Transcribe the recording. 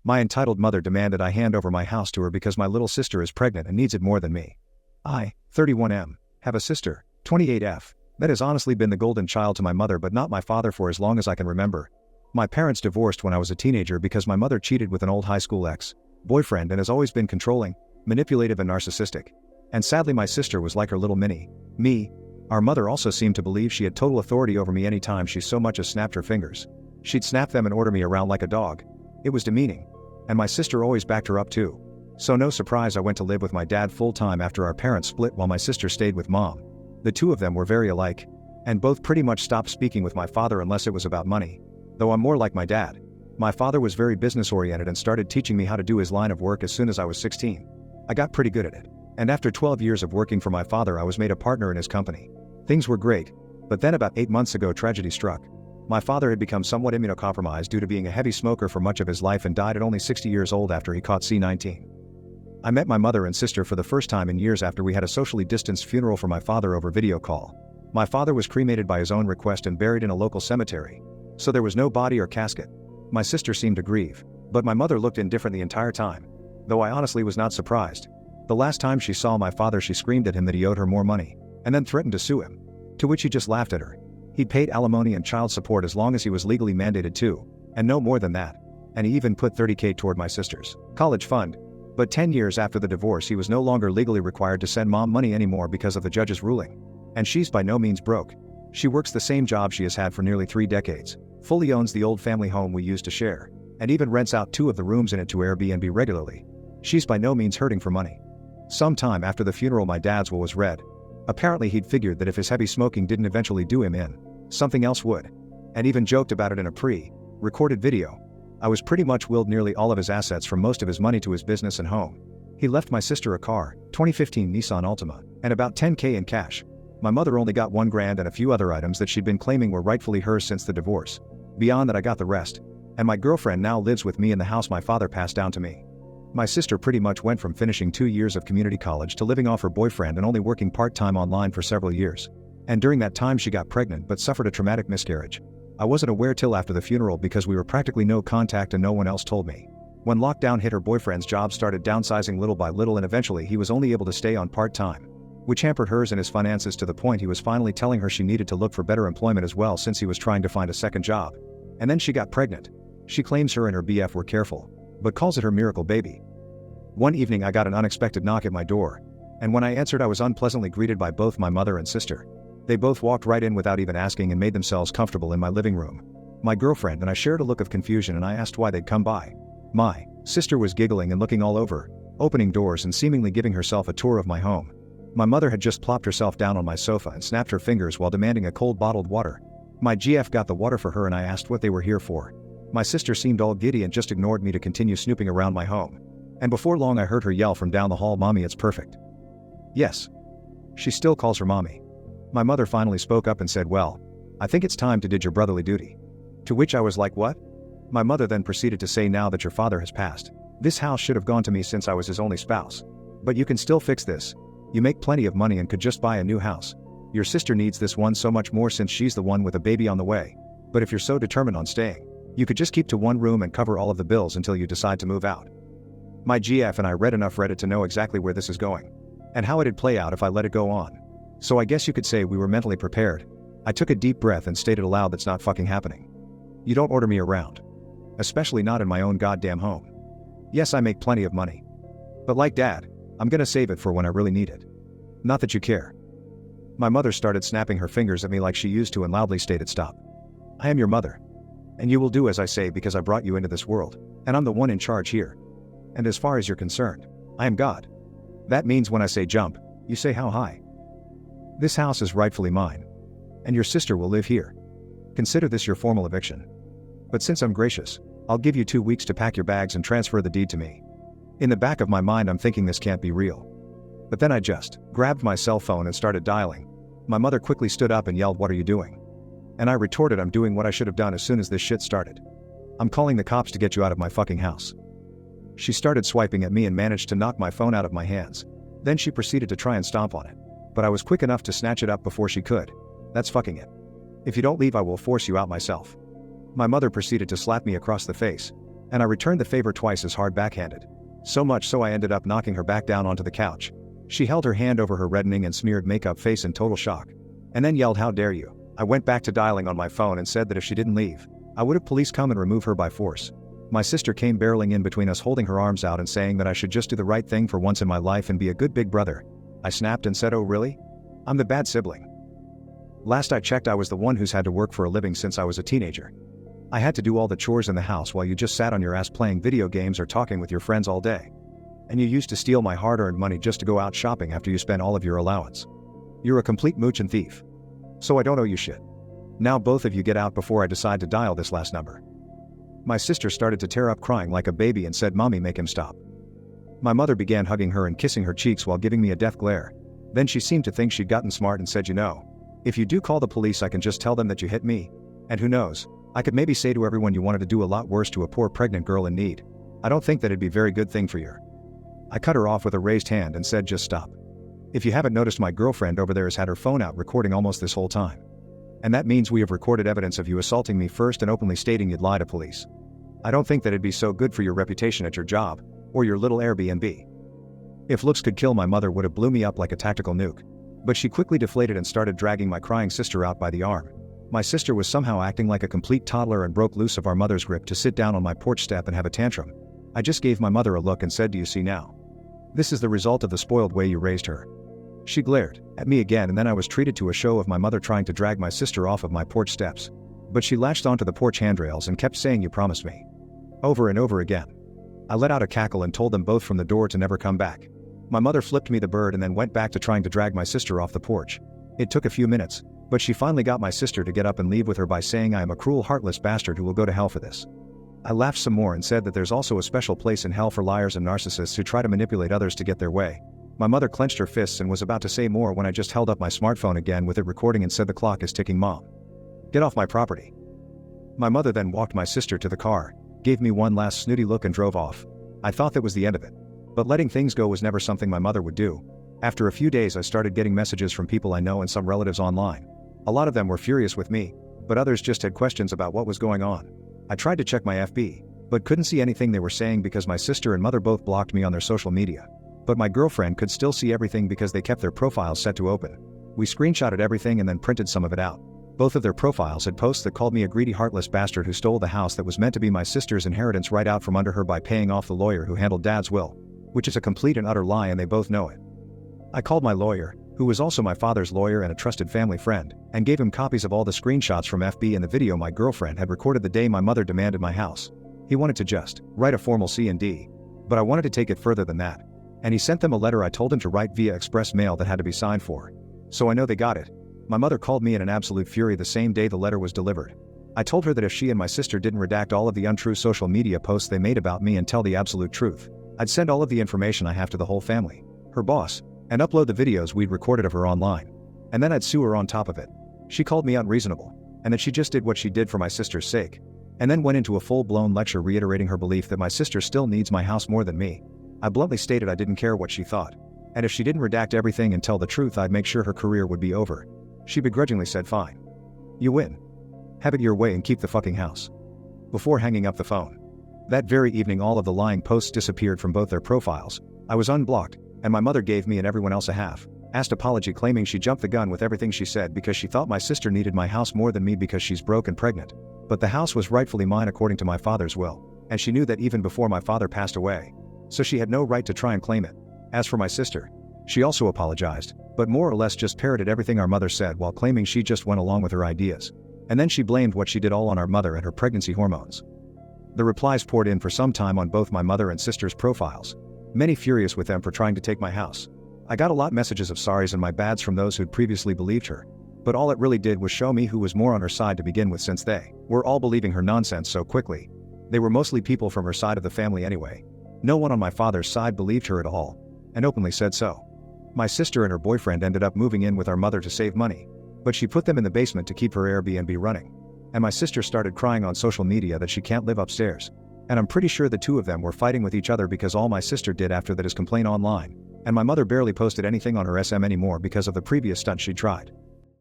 My entitled mother demanded I hand over my house to her because my little sister is pregnant and needs it more than me. I, 31M, have a sister, 28F, that has honestly been the golden child to my mother but not my father for as long as I can remember. My parents divorced when I was a teenager because my mother cheated with an old high school ex-boyfriend and has always been controlling, manipulative and narcissistic. And sadly my sister was like her little me. Our mother also seemed to believe she had total authority over me anytime she so much as snapped her fingers. She'd snap them and order me around like a dog. It was demeaning. And my sister always backed her up too. So no surprise I went to live with my dad full-time after our parents split while my sister stayed with mom. The two of them were very alike, and both pretty much stopped speaking with my father unless it was about money. Though I'm more like my dad. My father was very business-oriented and started teaching me how to do his line of work as soon as I was 16. I got pretty good at it. And after 12 years of working for my father I was made a partner in his company. Things were great. But then about 8 months ago tragedy struck. My father had become somewhat immunocompromised due to being a heavy smoker for much of his life and died at only 60 years old after he caught C-19. I met my mother and sister for the first time in years after we had a socially distanced funeral for my father over video call. My father was cremated by his own request and buried in a local cemetery. So there was no body or casket. My sister seemed to grieve, but my mother looked indifferent the entire time. Though I honestly was not surprised. The last time she saw my father she screamed at him that he owed her more money, and then threatened to sue him. To which he just laughed at her. He'd paid alimony and child support as long as he was legally mandated to, and no more than that. And he even put $30K toward my sister's college fund. But 10 years after the divorce he was no longer legally required to send mom money anymore because of the judge's ruling. And she's by no means broke. She works the same job she has had for nearly 3 decades, fully owns the old family home we used to share, and even rents out 2 of the rooms in it to Airbnb regularly. She's by no means hurting for money. Sometime after the funeral my dad's will was read. Apparently he'd figured that if his heavy smoking didn't eventually do him in, something else would. And even joked about it in a pre-recorded video. I was pretty much willed nearly all of his assets from most of his money to his business and home. He left my sister a car, 2015 Nissan Altima, and about $10K in cash. My mother only got $1,000 and a few other items that she'd been claiming were rightfully hers since the divorce. Beyond that I got the rest. And my girlfriend now lives with me in the house my father passed down to me. My sister pretty much went from finishing 2 years of community college to living off her boyfriend and only working part-time online for several years. And during that time she got pregnant but suffered a traumatic miscarriage. I wasn't aware till after the funeral because we were practically no contact and no one else told me. When lockdown hit her boyfriend's job started downsizing little by little and eventually he was only able to stay on part-time, which hampered hers and his finances to the point he was finally telling her she needed to look for better employment as well since he was trying to find a second job. And then she got pregnant. She claims her and her BF were careful, but calls it her miracle baby. One evening I got an unexpected knock at my door, and when I answered I was unpleasantly greeted by both my mother and sister. They both walked right in without even asking and made themselves comfortable in my living room. My girlfriend and I shared a look of confusion and I asked why they'd come by. My sister was giggling and looking all over, opening doors and seemingly giving herself a tour of my home. My mother had just plopped herself down on my sofa and snapped her fingers while demanding a cold bottled water. My GF got the water for her and I asked what they were here for. My sister seemed all giddy and just ignored me to continue snooping around my home. And before long I heard her yell from down the hall, "Mommy, it's perfect." Yes. She still calls her mommy. My mother finally spoke up and said, "Well, I think it's time to did your brotherly duty." To which I was like, "What?" My mother then proceeded to say, "Now that your father has passed, this house should have gone to me since I was his only spouse. But you can still fix this. You make plenty of money and could just buy a new house. Your sister needs this one so much more since she's the one with a baby on the way. But if you're so determined on staying, you could just keep to one room and cover all of the bills until you decide to move out." My GF and I read enough Reddit to know exactly where this is going. And how it'd play out if I let it go on. So I guess you could say we were mentally prepared. I took a deep breath and stated aloud, "That's not fucking happening. You don't order me around. Especially not in my own goddamn home. Yes, I make plenty of money. But like dad, I'm gonna save it for when I really need it. Not that you care." My mother started snapping her fingers at me like she used to and loudly stated, "Stop. I am your mother. And you will do as I say because I brought you into this world, and I'm the one in charge here. And as far as you're concerned, I am God. That means when I say jump, you say how high. This house is rightfully mine. And your sister will live here. Consider this your formal eviction. But since I'm gracious, I'll give you 2 weeks to pack your bags and transfer the deed to me." In the back of my mind I'm thinking this can't be real. But then I just grabbed my cell phone and started dialing. My mother quickly stood up and yelled, "What are you doing?" And I retorted, "I'm doing what I should have done as soon as this shit started. I'm calling the cops to get you out of my fucking house." She started swiping at me and managed to knock my phone out of my hands. Then she proceeded to try and stomp on it. But I was quick enough to snatch it up before she could. "That's fucking it. If you don't leave I will force you out myself." My mother proceeded to slap me across the face. And I returned the favor twice as hard backhanded. So much so I ended up knocking her back down onto the couch. She held her hand over her reddening and smeared makeup face in total shock. And then yelled, "How dare you?" I went back to dialing on my phone and said that if she didn't leave, I would have police come and remove her by force. My sister came barreling in between us, holding her arms out and saying that I should just do the right thing for once in my life and be a good big brother. I snapped and said, "Oh really? I'm the bad sibling. Last I checked I was the one who's had to work for a living since I was a teenager. I had to do all the chores in the house while you just sat on your ass playing video games or talking with your friends all day. And you used to steal my hard-earned money just to go out shopping after you spent all of your allowance. You're a complete mooch and thief. So I don't owe you shit. Now both of you get out before I decide to dial this last number." My sister started to tear up crying like a baby and said, "Mommy, make him stop." My mother began hugging her and kissing her cheeks while giving me a death glare. Then she seemed to think she'd gotten smart and said, "You know, if you do call the police I can just tell them that you hit me. And who knows, I could maybe say to everyone you wanted to do a lot worse to a poor pregnant girl in need. I don't think that'd be a very good thing for you." I cut her off with a raised hand and said, "Just stop. If you haven't noticed, my girlfriend over there has had her phone out recording almost this whole time. And that means we have recorded evidence of you assaulting me first and openly stating you'd lie to police. I don't think that it'd be so good for your reputation at your job, or your little Airbnb." If looks could kill, my mother would have blew me up like a tactical nuke. But she quickly deflated and started dragging my crying sister out by the arm. My sister was somehow acting like a complete toddler and broke loose of our mother's grip to sit down on my porch step and have a tantrum. I just gave my mother a look and said, "Do you see now? This is the result of the spoiled way you raised her." She glared at me again, and then I was treated to a show of my mother trying to drag my sister off of my porch steps. But she latched onto the porch handrails and kept saying, "You promised me," over and over again. I let out a cackle and told them both from the door to never come back. My mother flipped me the bird and then went back to trying to drag my sister off the porch. It took a few minutes, but she finally got my sister to get up and leave with her by saying, "I am a cruel, heartless bastard who will go to hell for this." I laughed some more and said that there's also a special place in hell for liars and narcissists who try to manipulate others to get their way. My mother clenched her fists and was about to say more when I just held up my smartphone again with it recording and said, "The clock is ticking, Mom. Get off my property." My mother then walked my sister to the car, gave me one last snooty look and drove off. I thought that was the end of it. But letting things go was never something my mother would do. After a few days I started getting messages from people I know and some relatives online. A lot of them were furious with me, but others just had questions about what was going on. I tried to check my FB, but couldn't see anything they were saying because my sister and mother both blocked me on their social media. But my girlfriend could still see everything because they kept their profiles set to open. We screenshotted everything and then printed some of it out. Both of their profiles had posts that called me a greedy, heartless bastard who stole the house that was meant to be my sister's inheritance right out from under her by paying off the lawyer who handled Dad's will, which is a complete and utter lie and they both know it. I called my lawyer, who was also my father's lawyer and a trusted family friend, and gave him copies of all the screenshots from FB and the video my girlfriend had recorded the day my mother demanded my house. He wanted to just write a formal C&D, but I wanted to take it further than that. And he sent them a letter I told him to write via express mail that had to be signed for. So I know they got it. My mother called me in an absolute fury the same day the letter was delivered. I told her that if she and my sister didn't redact all of the untrue social media posts they made about me and tell the absolute truth, I'd send all of the information I have to the whole family, her boss, and upload the videos we'd recorded of her online. And then I'd sue her on top of it. She called me unreasonable, and that she just did what she did for my sister's sake. And then went into a full-blown lecture reiterating her belief that my sister still needs my house more than me. I bluntly stated I didn't care what she thought. And if she didn't redact everything and tell the truth, I'd make sure her career would be over. She begrudgingly said, "Fine. You win. Have it your way and keep the fucking house," before hanging up the phone. That very evening all of the lying posts disappeared from both their profiles. I was unblocked, and my mother gave me and everyone else a half-assed apology claiming she jumped the gun with everything she said because she thought my sister needed my house more than me because she's broke and pregnant. But the house was rightfully mine according to my father's will, and she knew that even before my father passed away. So she had no right to try and claim it. As for my sister, she also apologized, but more or less just parroted everything our mother said while claiming she just went along with her ideas. And then she blamed what she did all on our mother and her pregnancy hormones. The replies poured in for some time on both my mother and sister's profiles, many furious with them for trying to take my house. I got a lot messages of sorries and my bads from those who'd previously believed her, but all it really did was show me who was more on her side to begin with, since they were all believing her nonsense so quickly. They were mostly people from her side of the family anyway. No one on my father's side believed her at all, and openly said so. My sister and her boyfriend ended up moving in with our mother to save money, but she put them in the basement to keep her Airbnb running. And my sister started crying on social media that she can't live upstairs. And I'm pretty sure the two of them were fighting with each other because all my sister did after that is complain online. And my mother barely posted anything on her SM anymore because of the previous stunt she tried.